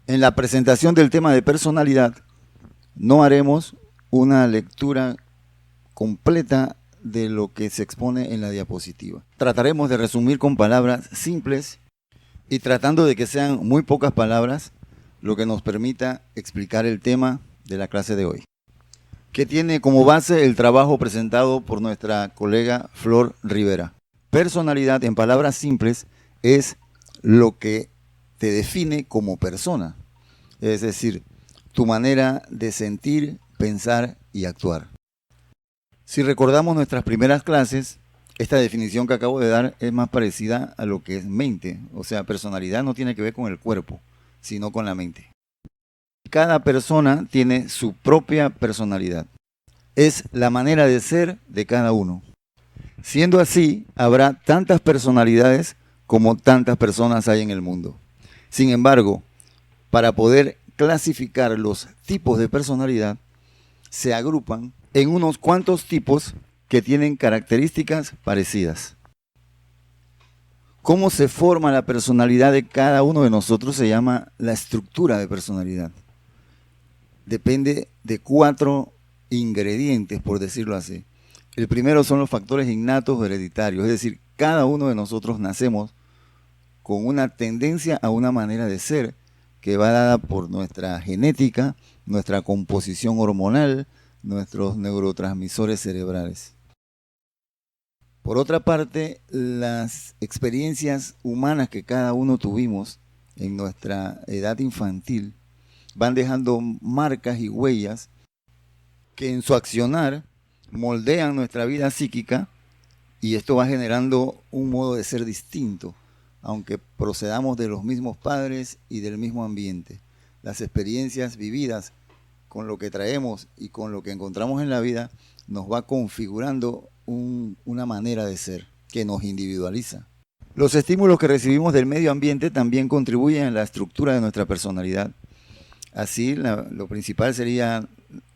En la presentación del tema de personalidad, no haremos una lectura completa de lo que se expone en la diapositiva. Trataremos de resumir con palabras simples y tratando de que sean muy pocas palabras, lo que nos permita explicar el tema de la clase de hoy, que tiene como base el trabajo presentado por nuestra colega Flor Rivera. Personalidad, en palabras simples, es lo que te define como persona, es decir, tu manera de sentir, pensar y actuar. Si recordamos nuestras primeras clases, esta definición que acabo de dar es más parecida a lo que es mente. O sea, personalidad no tiene que ver con el cuerpo, sino con la mente. Cada persona tiene su propia personalidad. Es la manera de ser de cada uno. Siendo así, habrá tantas personalidades como tantas personas hay en el mundo. Sin embargo, para poder clasificar los tipos de personalidad, se agrupan en unos cuantos tipos que tienen características parecidas. ¿Cómo se forma la personalidad de cada uno de nosotros? Se llama la estructura de personalidad. Depende de 4 ingredientes, por decirlo así. El primero son los factores innatos o hereditarios, es decir, cada uno de nosotros nacemos con una tendencia a una manera de ser que va dada por nuestra genética, nuestra composición hormonal, nuestros neurotransmisores cerebrales. Por otra parte, las experiencias humanas que cada uno tuvimos en nuestra edad infantil van dejando marcas y huellas que en su accionar moldean nuestra vida psíquica y esto va generando un modo de ser distinto, aunque procedamos de los mismos padres y del mismo ambiente. Las experiencias vividas con lo que traemos y con lo que encontramos en la vida nos va configurando una manera de ser que nos individualiza. Los estímulos que recibimos del medio ambiente también contribuyen a la estructura de nuestra personalidad. Así, lo principal sería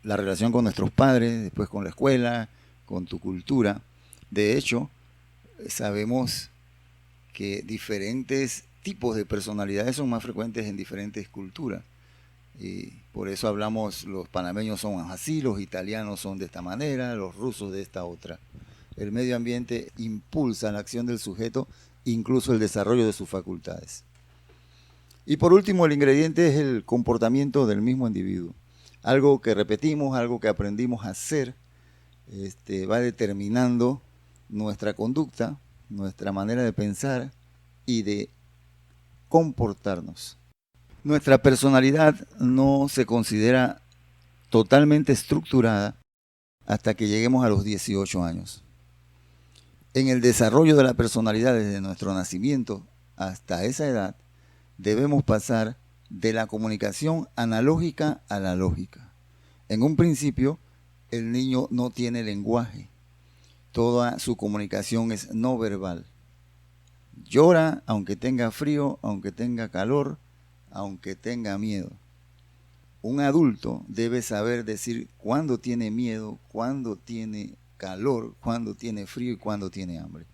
la relación con nuestros padres, después con la escuela, con tu cultura. De hecho, sabemos que diferentes tipos de personalidades son más frecuentes en diferentes culturas. Y por eso hablamos, los panameños son así, los italianos son de esta manera, los rusos de esta otra. El medio ambiente impulsa la acción del sujeto, incluso el desarrollo de sus facultades. Y por último, el ingrediente es el comportamiento del mismo individuo. Algo que repetimos, algo que aprendimos a hacer, va determinando nuestra conducta, nuestra manera de pensar y de comportarnos. Nuestra personalidad no se considera totalmente estructurada hasta que lleguemos a los 18 años. En el desarrollo de la personalidad desde nuestro nacimiento hasta esa edad, debemos pasar de la comunicación analógica a la lógica. En un principio, el niño no tiene lenguaje. Toda su comunicación es no verbal. Llora aunque tenga frío, aunque tenga calor, aunque tenga miedo. Un adulto debe saber decir cuándo tiene miedo, cuándo tiene calor, cuándo tiene frío y cuándo tiene hambre.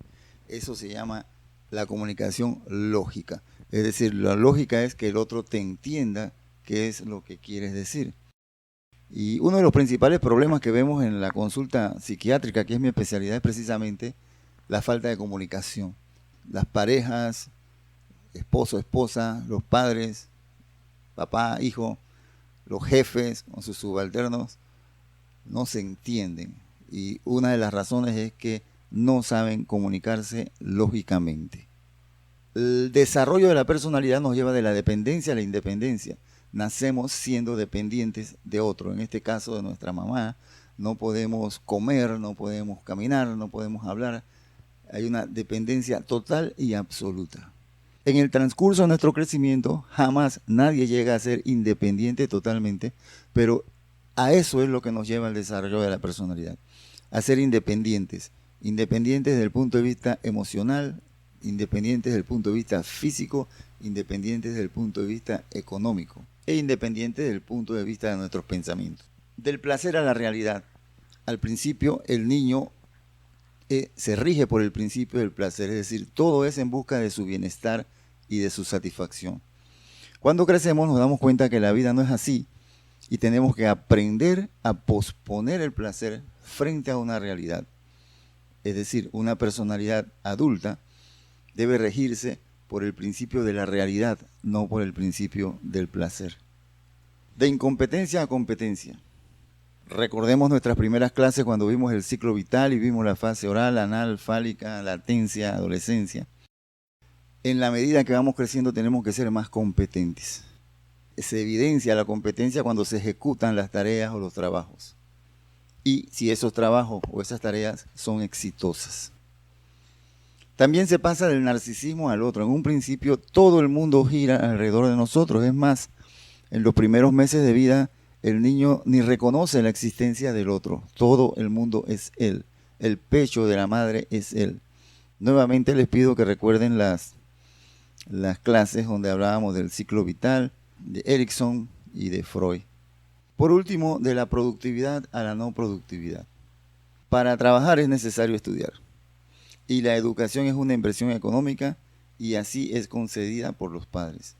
Eso se llama la comunicación lógica. Es decir, la lógica es que el otro te entienda qué es lo que quieres decir. Y uno de los principales problemas que vemos en la consulta psiquiátrica, que es mi especialidad, es precisamente la falta de comunicación. Las parejas, esposo, esposa, los padres, papá, hijo, los jefes con sus subalternos, no se entienden. Y una de las razones es que no saben comunicarse lógicamente. El desarrollo de la personalidad nos lleva de la dependencia a la independencia. Nacemos siendo dependientes de otro, en este caso de nuestra mamá. No podemos comer, no podemos caminar, no podemos hablar. Hay una dependencia total y absoluta. En el transcurso de nuestro crecimiento, jamás nadie llega a ser independiente totalmente, pero a eso es lo que nos lleva al desarrollo de la personalidad, a ser independientes, independientes desde el punto de vista emocional, independientes desde el punto de vista físico, independientes desde el punto de vista económico e independientes desde el punto de vista de nuestros pensamientos. Del placer a la realidad. Al principio, el niño se rige por el principio del placer, es decir, todo es en busca de su bienestar y de su satisfacción. Cuando crecemos nos damos cuenta que la vida no es así y tenemos que aprender a posponer el placer frente a una realidad. Es decir, una personalidad adulta debe regirse por el principio de la realidad, no por el principio del placer. De incompetencia a competencia. Recordemos nuestras primeras clases cuando vimos el ciclo vital y vimos la fase oral, anal, fálica, latencia, adolescencia. En la medida que vamos creciendo tenemos que ser más competentes. Se evidencia la competencia cuando se ejecutan las tareas o los trabajos. Y si esos trabajos o esas tareas son exitosas. También se pasa del narcisismo al otro. En un principio todo el mundo gira alrededor de nosotros. Es más, en los primeros meses de vida el niño ni reconoce la existencia del otro. Todo el mundo es él. El pecho de la madre es él. Nuevamente les pido que recuerden las clases donde hablábamos del ciclo vital, de Erikson y de Freud. Por último, de la productividad a la no productividad. Para trabajar es necesario estudiar. Y la educación es una inversión económica y así es concedida por los padres.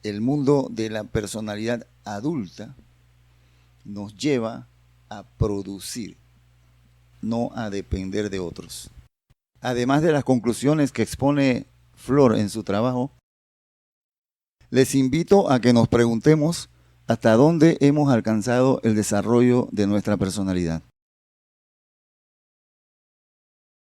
El mundo de la personalidad adulta nos lleva a producir, no a depender de otros. Además de las conclusiones que expone Flor en su trabajo, les invito a que nos preguntemos hasta dónde hemos alcanzado el desarrollo de nuestra personalidad.